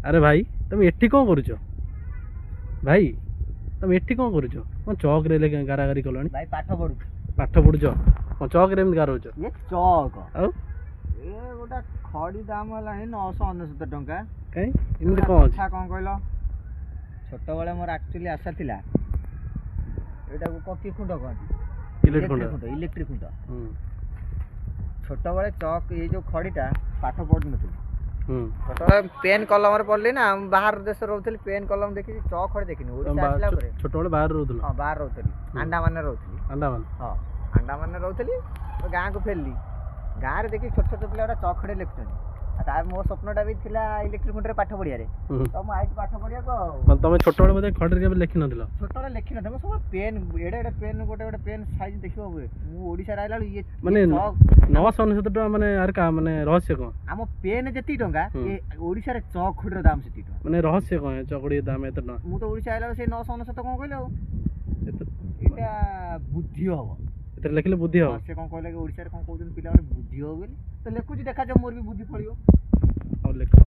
अरे भाई तुम एठी कौन करुଛ भाई तुम एठी कौन करुଛ कौन चौक रे गारागारी कलनी भाई पाठ पढ़ु पाठ पढ़ुଛ कौन चौक रे एमती गारौଛ ये चौक आउ ए गोटा खड़ी दाम हेलानी 999 टंका कहीं एमती कौन अच्छा कौन कहलो छोट बेले मोर एक्चुअली आशा थिला एटा को की खुंड कहती इलेक्ट्रिक खुंड छोट बेले चौक ये जो खड़ीटा पाठ पढ़ु नथि छोट बेले पेन कलम रे पढ़ली ना बाहर देश रहउथली पेन कलम देखि चौक खड़ी देखिनी ओडिसा आसला परे छोट बेले बाहर रहउथल हां बाहर रहउथली अंडमान रहउथली अंडमान हां अंडमान रहउथली तो गाँ को फेरली गाँ रे देखि छोट छोट पिला चौक खड़ी लिखुछनी आ मो स्वप्नटा भी थिला इलेक्ट्रिक खुंड रे पाठ पढ़िया रे तो म आइज पाठ पढ़िया को तुम छोट बेले मध्ये खड़ी रे लिखि नथिल छोट बेले लिखि नथि सब पेन एडे एडे पेन गोटे पेन साइज देखियो मु ओडिसा रे आइला ये माने 999 टका माने यार का माने रहस्य कोन आम पेन जेती टंका ए ओडिसा रे चौक खुड रे दाम सेती टंका माने रहस्य कोन चौकड़ी दाम एत टका मु तो ओडिसा आइला से 999 कोन कहले एटा बुद्धि हबो एते लिखले बुद्धि हो से कोन कहले कि ओडिसा रे कोन कहउछन पिला माने बुद्धि हो गेली तो लेखुची देखा जो मोर भी बुद्धि पड़ियो और लिखो